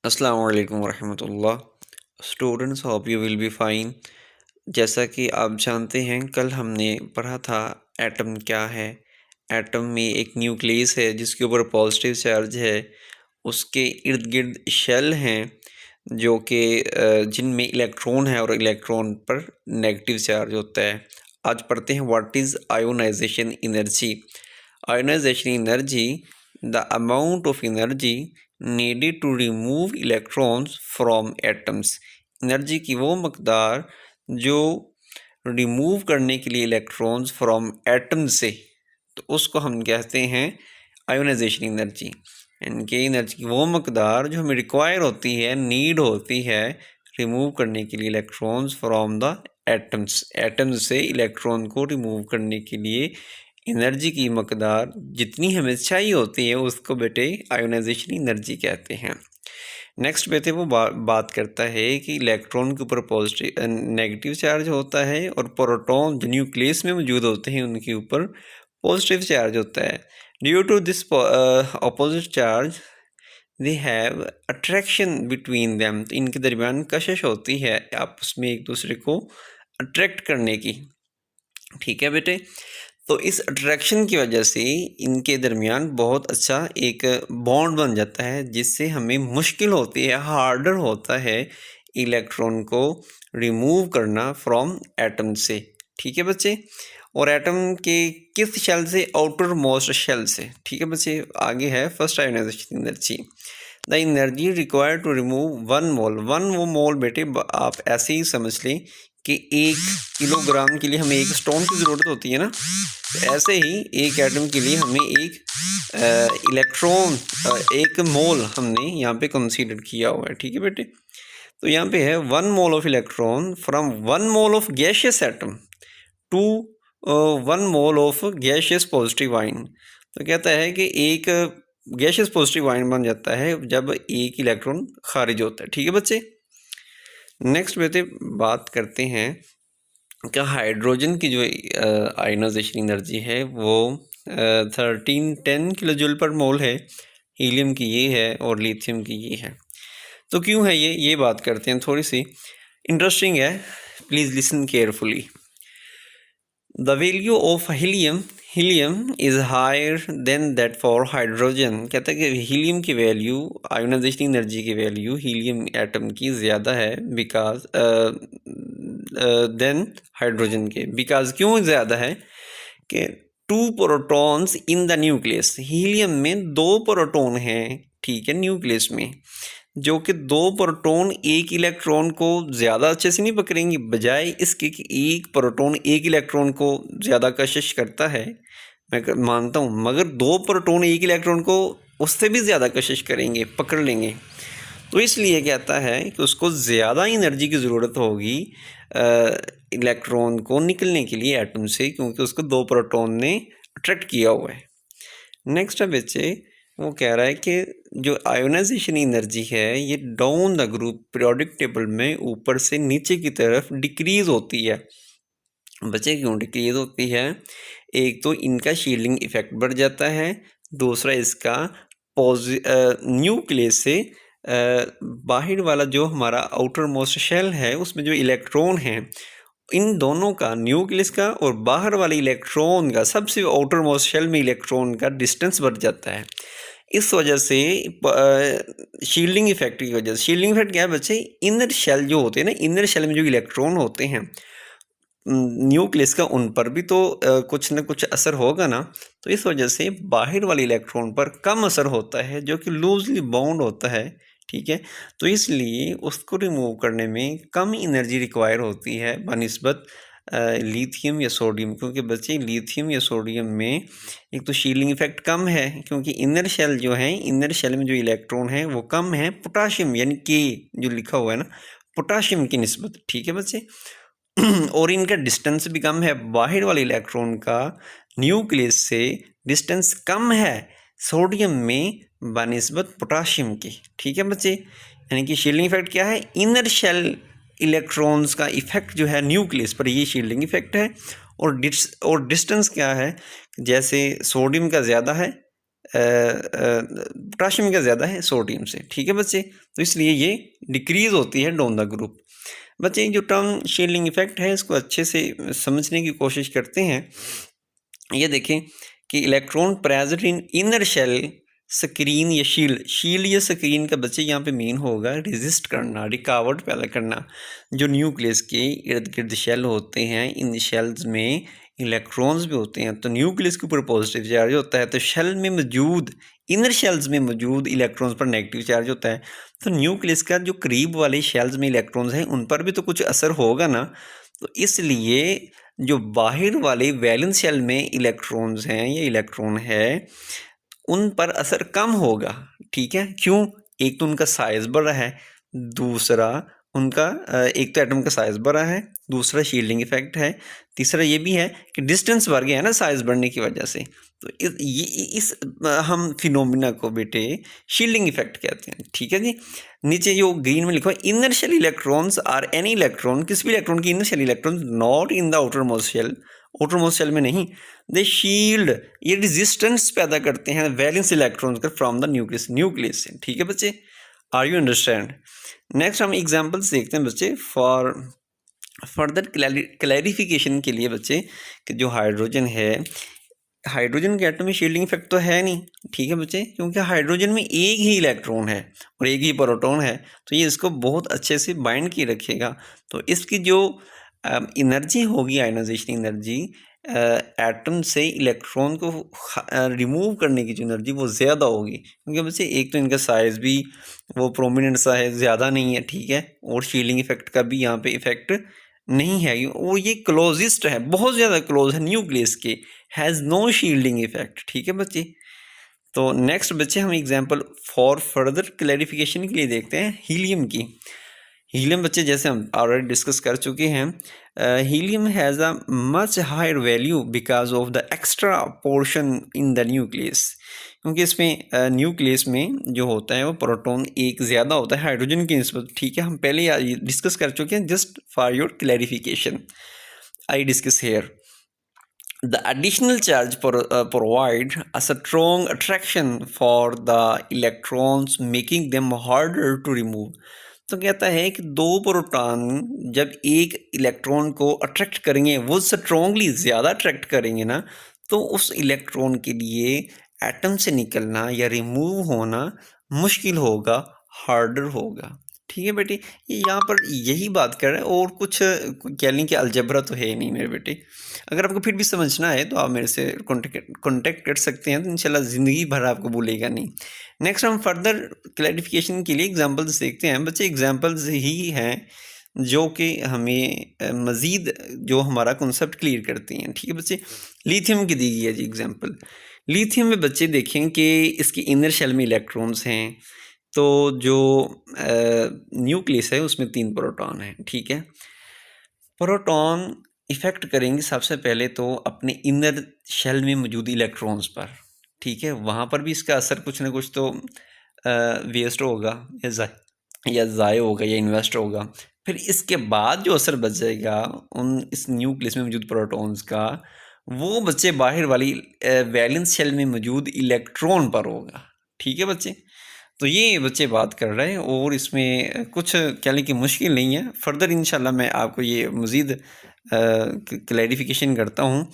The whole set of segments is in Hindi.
अस्सलाम वालेकुम रहमतुल्लाह। Students hope you will be fine. जैसा कि आप जानते हैं कल हमने पढ़ा था एटम क्या है। एटम में एक न्यूक्लियस है जिसके ऊपर पॉजिटिव चार्ज है, उसके इर्द गिर्द शेल हैं जो कि जिनमें इलेक्ट्रॉन है और इलेक्ट्रॉन पर नेगेटिव चार्ज होता है। आज पढ़ते हैं what is ionization energy. Ionization energy the amount of energy needed to remove electrons from atoms। Energy की वो मकदार जो रिमूव करने के लिए इलेक्ट्रॉन्स फ्रॉम एटम से, तो उसको हम कहते हैं आयोनाइजेशन एनर्जी। यानी कि एनर्जी की वो मकदार जो हमें रिक्वायर होती है, नीड होती है रिमूव करने के लिए electrons from the atoms. Atoms से इलेक्ट्रॉन को रिमूव करने के लिए एनर्जी की मकदार जितनी हमें चाहिए होती है उसको बेटे आयोनाइजेशन एनर्जी कहते हैं। नेक्स्ट बेटे वो बात करता है कि इलेक्ट्रॉन के ऊपर पॉजिटिव नेगेटिव चार्ज होता है और प्रोटॉन जो न्यूक्लियस में मौजूद होते हैं उनके ऊपर पॉजिटिव चार्ज होता है। Due to this opposite charge they have attraction between them. तो इनके दरमियान कशिश होती है आपस में एक दूसरे को अट्रैक्ट करने की। ठीक है बेटे, तो इस अट्रैक्शन की वजह से इनके दरमियान बहुत अच्छा एक बॉन्ड बन जाता है जिससे हमें मुश्किल होती है, हार्डर होता है इलेक्ट्रॉन को रिमूव करना फ्रॉम एटम से। ठीक है बच्चे, और एटम के किस शेल से? आउटर मोस्ट शेल से। ठीक है बच्चे, आगे है first ionization energy. The energy required to remove one mole. One वो मोल बेटे आप ऐसे ही समझ लें कि 1 किलोग्राम के लिए हमें एक स्टोन की ज़रूरत होती है ना, तो ऐसे ही एक एटम के लिए हमें एक इलेक्ट्रॉन, एक मोल हमने यहाँ पे कंसीडर किया हुआ है। ठीक है बेटे, तो यहाँ पे है 1 mole of electron from 1 mole of gaseous atom to 1 mole of gaseous positive ion. तो कहता है कि एक गैशियस पॉजिटिव आयन बन जाता है जब एक इलेक्ट्रॉन खारिज होता है। ठीक है बच्चे, नेक्स्ट बेटे बात करते हैं कि हाइड्रोजन की जो आयनाइजेशन एनर्जी है वो 1310 किलो जूल पर मोल है। हीलियम की ये है और लिथियम की ये है। तो क्यों है ये बात करते हैं, थोड़ी सी इंटरेस्टिंग है, please listen carefully. The value of helium is higher than that for hydrogen. कहता है कि हीलियम की वैल्यू, आयोनाइजेशन एनर्जी की वैल्यू हीलियम एटम की ज़्यादा है बिकॉज देन हाइड्रोजन के। बिकॉज क्यों ज़्यादा है कि 2 protons in the nucleus. Helium में 2 प्रोटॉन हैं, ठीक है, न्यूक्लियस में, जो कि 2 प्रोटॉन एक इलेक्ट्रॉन को ज़्यादा अच्छे से नहीं पकड़ेंगे, बजाय इसके कि एक प्रोटॉन एक इलेक्ट्रॉन को ज़्यादा कशिश करता है, मैं मानता हूँ, मगर 2 प्रोटॉन एक इलेक्ट्रॉन को उससे भी ज़्यादा कशिश करेंगे, पकड़ लेंगे। तो इसलिए कहता है कि उसको ज़्यादा एनर्जी की ज़रूरत होगी इलेक्ट्रॉन को निकलने के लिए एटम से, क्योंकि उसको 2 प्रोटॉन ने अट्रैक्ट किया हुआ है। नेक्स्ट है बच्चे, वो कह रहा है कि जो आयोनाइजेशन एनर्जी है ये down the group periodic table में ऊपर से नीचे की तरफ डिक्रीज होती है। बच्चे क्यों डिक्रीज होती है? एक तो इनका शील्डिंग इफेक्ट बढ़ जाता है, दूसरा इसका न्यूक्लियस से बाहर वाला जो हमारा आउटर मोस्ट शेल है उसमें जो इलेक्ट्रॉन हैं, इन दोनों का, न्यूक्लियस का और बाहर वाले इलेक्ट्रॉन का, सबसे आउटर मोस्ट शेल में इलेक्ट्रॉन का डिस्टेंस बढ़ जाता है। इस वजह से शील्डिंग इफेक्ट की वजह से, शील्डिंग इफेक्ट क्या है बच्चे? इनर शेल जो होते हैं ना, इनर शेल में जो इलेक्ट्रॉन होते हैं न्यूक्लियस का, उन पर भी तो कुछ ना कुछ असर होगा ना। तो इस वजह से बाहर वाले इलेक्ट्रॉन पर कम असर होता है जो कि लूजली बाउंड होता है। ठीक है, तो इसलिए उसको रिमूव करने में कम एनर्जी रिक्वायर होती है बनिस्बत लिथियम या सोडियम, क्योंकि बच्चे लिथियम या सोडियम में एक तो शील्डिंग इफेक्ट कम है, क्योंकि इनर शेल जो है, इनर शेल में जो इलेक्ट्रॉन है वो कम है पोटाशियम, यानी के जो लिखा हुआ है ना, पोटाशियम की निस्बत। ठीक है बच्चे, और इनका डिस्टेंस भी कम है, बाहर वाले इलेक्ट्रॉन का न्यूक्लियस से डिस्टेंस कम है सोडियम में बनिस्बत पोटाशियम की। ठीक है बच्चे, यानी कि शील्डिंग इफेक्ट क्या है? इनर शेल इलेक्ट्रॉन्स का इफेक्ट जो है न्यूक्लियस पर, ये शील्डिंग इफेक्ट है। और डिस्टेंस क्या है? जैसे सोडियम का ज़्यादा है पोटाशियम का ज़्यादा है सोडियम से, ठीक है बच्चे। तो इसलिए ये डिक्रीज़ होती है डाउन द ग्रुप। बच्चे जो टर्म शील्डिंग इफेक्ट है इसको अच्छे से समझने की कोशिश करते हैं। ये देखें कि electron present in inner shell screen या शील्ड या स्क्रीन का बच्चे यहाँ पे मेन होगा रेजिस्ट करना, रिकावट पैदा करना। जो न्यूक्लियस के इर्द गिर्द शेल होते हैं, इन शेल्स में इलेक्ट्रॉन्स भी होते हैं, तो न्यूक्लियस के ऊपर पॉजिटिव चार्ज होता है, तो शेल में मौजूद इनर शेल्स में मौजूद इलेक्ट्रॉन्स पर नेगेटिव चार्ज होता है। तो न्यूक्लियस का जो करीब वाले शेल्स में इलेक्ट्रॉन्स हैं उन पर भी तो कुछ असर होगा ना। तो इसलिए जो बाहर वाले वैलेंस शेल में इलेक्ट्रॉन्स हैं या इलेक्ट्रॉन है उन पर असर कम होगा, ठीक है। क्यों? एक तो उनका साइज बड़ा है, दूसरा उनका एक तो एटम का साइज बड़ा है, दूसरा शील्डिंग इफेक्ट है, तीसरा ये भी है कि डिस्टेंस बढ़ गया है ना साइज बढ़ने की वजह से। तो इस हम फिनोमिना को बेटे शील्डिंग इफेक्ट कहते हैं, ठीक है जी। नीचे जो ग्रीन में लिखा है inner shell electrons are any electron, किसी भी इलेक्ट्रॉन की inner shell electron not in the outermost shell, outermost shell में नहीं, दे शील्ड, ये रेजिस्टेंस पैदा करते हैं वैलेंस इलेक्ट्रॉन्स का फ्रॉम द न्यूक्लियस से, ठीक है बच्चे। Are you understand? नेक्स्ट हम एग्जांपल्स देखते हैं बच्चे फॉर फर्दर क्लैरिफिकेशन के लिए बच्चे कि जो हाइड्रोजन है, हाइड्रोजन के एटम में शील्डिंग इफेक्ट तो है नहीं, ठीक है बच्चे, क्योंकि हाइड्रोजन में एक ही इलेक्ट्रॉन है और एक ही प्रोटॉन है, तो ये इसको बहुत अच्छे से बाइंड किए रखेगा। तो इसकी जो एनर्जी होगी, आयनाइजेशन एनर्जी, एटम से इलेक्ट्रॉन को रिमूव करने की जो एनर्जी वो ज़्यादा होगी, क्योंकि बच्चे एक तो इनका साइज़ भी वो प्रोमिनेंट सा है, ज़्यादा नहीं है, ठीक है, और शील्डिंग इफेक्ट का भी यहाँ पे इफेक्ट नहीं है, और ये क्लोजिस्ट है, बहुत ज़्यादा क्लोज है न्यूक्लियस के, हैज़ नो शील्डिंग इफेक्ट, ठीक है बच्चे। तो नेक्स्ट बच्चे हम एग्जांपल फॉर फर्दर क्लैरिफिकेशन के लिए देखते हैं हीलियम की। हीलियम बच्चे जैसे हम ऑलरेडी डिस्कस कर चुके हैं, helium has a much higher value because of the extra portion in the nucleus, क्योंकि इसमें न्यूक्लियस में जो होता है वो प्रोटॉन एक ज़्यादा होता है हाइड्रोजन की निस्बत, ठीक है, हम पहले डिस्कस कर चुके हैं, just for your clarification I discuss hair. The additional charge provide a strong attraction for the electrons, making them harder to remove. तो कहता है कि दो प्रोटॉन जब एक इलेक्ट्रॉन को अट्रैक्ट करेंगे, वो स्ट्रॉन्गली ज़्यादा अट्रैक्ट करेंगे ना, तो उस इलेक्ट्रॉन के लिए एटम से निकलना या रिमूव होना मुश्किल होगा, हार्डर होगा, ठीक है बेटे। ये यहाँ पर यही बात कर रहे हैं, और कुछ कह लें कि अलजबरा तो है नहीं मेरे बेटे। अगर आपको फिर भी समझना है तो आप मेरे से कॉन्टेक्ट कर सकते हैं, तो इंशाल्लाह ज़िंदगी भर आपको भूलेगा नहीं। नेक्स्ट हम फर्दर क्लैरिफिकेशन के लिए एग्जांपल्स देखते हैं बच्चे। एग्जांपल्स ही हैं जो कि हमें मज़ीद जो हमारा कॉन्सेप्ट क्लियर करती हैं, ठीक है बच्चे। लिथियम की दी गई है जी एग्जांपल। लिथियम में बच्चे देखें कि इसकी इनर शेल में इलेक्ट्रॉन्स हैं, तो जो न्यूक्लियस है उसमें 3 प्रोटॉन हैं, ठीक है। प्रोटॉन इफ़ेक्ट करेंगे सबसे पहले तो अपने इनर शेल में मौजूद इलेक्ट्रॉन्स पर, ठीक है, वहाँ पर भी इसका असर कुछ ना कुछ तो वेस्ट होगा या ज़ाय होगा या इन्वेस्ट होगा। फिर इसके बाद जो असर बच जाएगा उन इस न्यूक्लियस में मौजूद प्रोटॉन्स का, वो बच्चे बाहर वाली वैलेंस शेल में मौजूद इलेक्ट्रॉन पर होगा, ठीक है बच्चे। तो ये बच्चे बात कर रहे हैं, और इसमें कुछ कह लें कि मुश्किल नहीं है। फर्दर इंशाल्लाह मैं आपको ये मज़ीद क्लैरिफिकेशन करता हूँ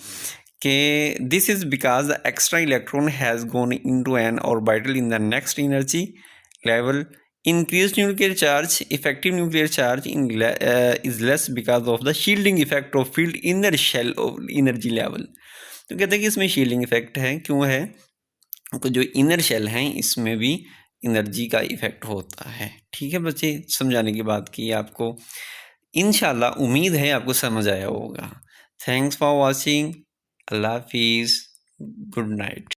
कि this is because the extra electron has gone into an orbital in the next energy level, increased nuclear charge, effective nuclear charge is less because of the shielding effect of field inner shell of energy level। तो कहते हैं कि इसमें शील्डिंग इफेक्ट है, क्यों है? तो जो इनर शेल हैं इसमें भी एनर्जी का इफेक्ट होता है, ठीक है बच्चे। समझाने की बात की आपको, इंशाल्लाह उम्मीद है आपको समझ आया होगा। Thanks for watching. अल्लाह हाफिज़। Good night.